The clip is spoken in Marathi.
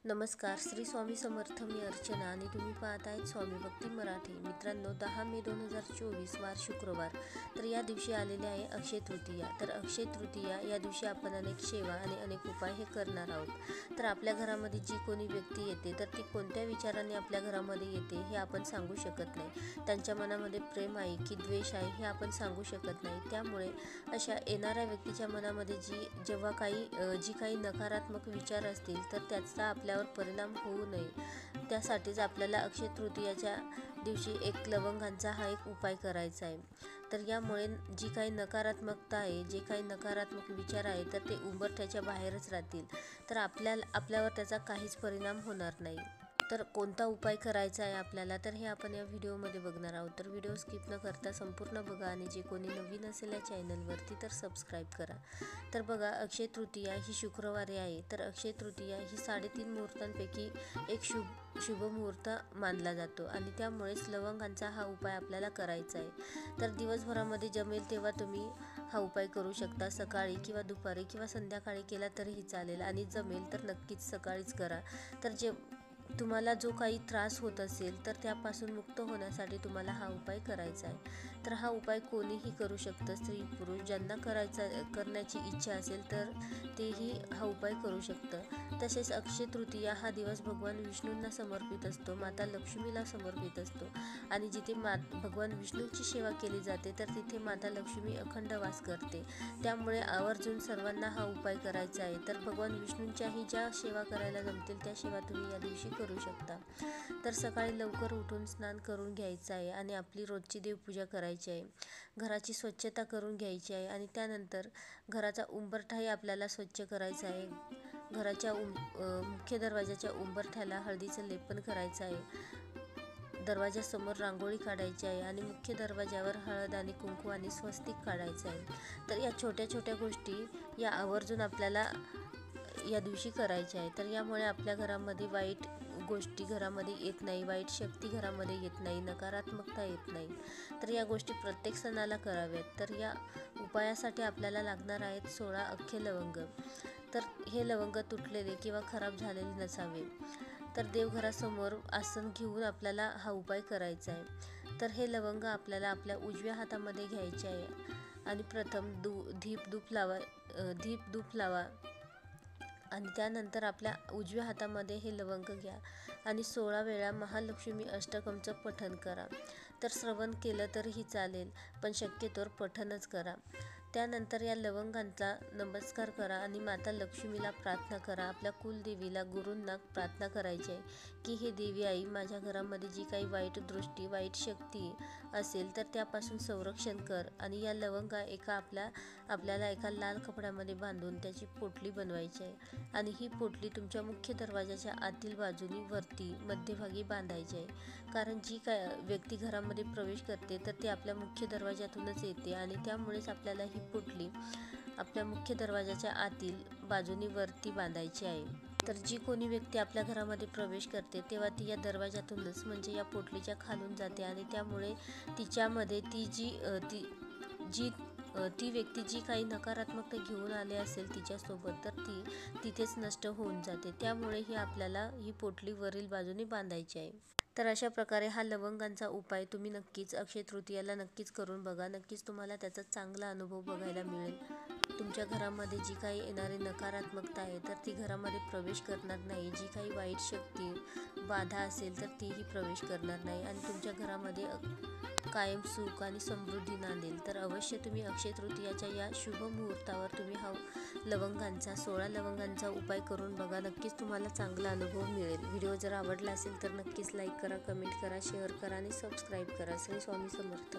नमस्कार, श्री स्वामी समर्थ. मी अर्चना आणि तुम्ही पाहत आहेत स्वामी भक्ती मराठी. मित्रांनो, 10 मे 2024 वार शुक्रवार. तर या दिवशी आलेले आहे अक्षय तृतीया. तर अक्षय तृतीया या दिवशी आपण अनेक सेवा आणि अनेक उपाय हे करणार आहोत. तर आपल्या घरामध्ये जी कोणी व्यक्ती येते तर ती कोणत्या विचाराने आपल्या घरामध्ये येते हे आपण सांगू शकत नाही. त्यांच्या मनामध्ये प्रेम आहे की द्वेष आहे हे आपण सांगू शकत नाही. त्यामुळे अशा येणाऱ्या व्यक्तीच्या मनामध्ये जी काही नकारात्मक विचार असतील तर त्याचा आपल्यावर परिणाम होऊ नये, त्यासाठीच आपल्याला अक्षय तृतीयाच्या दिवशी एक लवंगांचा हा एक उपाय करायचा आहे. तर यामुळे जी काही नकारात्मकता आहे, जे काही नकारात्मक विचार आहे तर ते उंबरठ्याच्या बाहेरच राहतील. तर आपल्यावर त्याचा काहीच परिणाम होणार नाही. तर कोणता उपाय करायचा आहे आपल्याला, तर हे आपण या व्हिडिओमध्ये बघणार आहोत. तर व्हिडिओ स्किप न करता संपूर्ण बघा आणि जे कोणी नवीन असेल या चॅनलवरती तर सबस्क्राईब करा. तर बघा, अक्षय तृतीया ही शुक्रवारी आहे. तर अक्षय तृतीया ही 3.5 मुहूर्तांपैकी एक शुभ मुहूर्त मानला जातो आणि त्यामुळेच लवंगांचा हा उपाय आपल्याला करायचा आहे. तर दिवसभरामध्ये जमेल तेव्हा तुम्ही हा उपाय करू शकता. सकाळी किंवा दुपारी किंवा संध्याकाळी केला तरीही चालेल आणि जमेल तर नक्कीच सकाळीच करा. तर तुम्हाला जो काही त्रास होत असेल तर त्यापासून मुक्त होण्यासाठी तुम्हाला हा उपाय करायचा आहे. तर हा उपाय कोणीही करू शकतं, स्त्री पुरुष ज्यांना करण्याची इच्छा असेल तर तेही हा उपाय करू शकतं. तसेच अक्षय तृतीया हा दिवस भगवान विष्णूंना समर्पित असतो, माता लक्ष्मीला समर्पित असतो आणि जिथे भगवान विष्णूंची सेवा केली जाते तर तिथे माता लक्ष्मी अखंड वास करते. त्यामुळे आवर्जून सर्वांना हा उपाय करायचा आहे. तर भगवान विष्णूंच्याही ज्या सेवा करायला जमतील त्या सेवा तुम्ही या दिवशी करू शकता. तर सकाळी लवकर उठून स्नान करून घ्यायचं आहे आणि आपली रोजची देवपूजा करायची आहे. घराची स्वच्छता करून घ्यायची आहे आणि त्यानंतर घराचा उंबरठाही आपल्याला स्वच्छ करायचा आहे. घराच्या मुख्य दरवाजाच्या उंबरठ्याला हळदीचं लेपन करायचं आहे. दरवाजासमोर रांगोळी काढायची आहे आणि मुख्य दरवाजावर हळद आणि कुंकू आणि स्वस्तिक काढायचं आहे. तर या छोट्या छोट्या गोष्टी या आवर्जून आपल्याला या दिवशी करायच्या आहे. तर यामुळे आपल्या घरामध्ये वाईट गोष्टी घरामध्ये येत नाही, वाईट शक्ती घरामध्ये येत नाही, नकारात्मकता येत नाही. तर या गोष्टी प्रत्येक सणाला कराव्यात. तर या उपायासाठी आपल्याला लागणार आहेत 16 अख्खे लवंग. तर हे लवंग तुटलेले किंवा खराब झालेले नसावे. तर देवघरासमोर आसन घेऊन आपल्याला हा उपाय करायचा आहे. तर हे लवंग आपल्याला आपल्या उजव्या हातामध्ये घ्यायचे आहे आणि प्रथम धीप धूप लावा आणि त्यानंतर आपल्या उजव्या हातामध्ये हे लवंग घ्या आणि 16 वेळा महालक्ष्मी अष्टकमचं पठण करा. तर श्रवण केलं तरीही चालेल, पण शक्यतोवर पठणच करा. त्यानंतर या लवंगांचा नमस्कार करा आणि माता लक्ष्मीला प्रार्थना करा. आपल्या कुलदेवीला, गुरूंना प्रार्थना करायची आहे की हे देवी आई, माझ्या घरामध्ये जी काही वाईट दृष्टी, वाईट शक्ती असेल तर त्यापासून संरक्षण कर. आणि या लवंगा आपल्याला एका लाल कपड्यामध्ये बांधून त्याची पोटली बनवायची आहे आणि ही पोटली तुमच्या मुख्य दरवाजाच्या आतील बाजूनी वरती मध्यभागी बांधायची आहे. कारण जी काय व्यक्ती घरामध्ये प्रवेश करते तर ती आपल्या मुख्य दरवाजातूनच येते आणि त्यामुळेच आपल्याला ही पोटली आपल्या मुख्य दरवाजाच्या आतील बाजूनी वरती बांधायची आहे. तर जी कोणी व्यक्ती आपल्या घरामध्ये प्रवेश करते तेव्हा ती या दरवाजातूनच म्हणजे या पोटलीच्या खालून जाते आणि त्यामुळे तिच्यामध्ये ती व्यक्ती जी काही नकारात्मकता घेऊन आली असेल तिच्यासोबत तर ती तिथेच नष्ट होऊन जाते. त्यामुळे आपल्याला ही पोटली वरील बाजूने बांधायची आहे. तर अशा प्रकारे हा लवंगांचा उपाय तुम्ही नक्कीच अक्षय तृतीयाला नक्कीच करून बघा. नक्कीच तुम्हाला त्याचा चांगला अनुभव बघायला मिळेल. तुमच्या घरामध्ये जी काही येणारी नकारात्मकता आहे तर ती घरामध्ये प्रवेश करणार नाही. जी काही वाईट शक्ती, बाधा असेल तर तीही प्रवेश करणार नाही आणि तुमच्या घरामध्ये कायम सुख आणि समृद्धी नांदेल. तर अवश्य तुम्ही अक्षय तृतीयाच्या या शुभ मुहूर्तावर तुम्ही हा 16 लवंगांचा उपाय करून बघा. नक्कीच तुम्हाला चांगला अनुभव मिळेल. व्हिडिओ जर आवडला असेल तर नक्कीच लाईक करा, कमेंट करा, शेअर करा आणि सबस्क्राईब करा. श्री स्वामी समर्थ.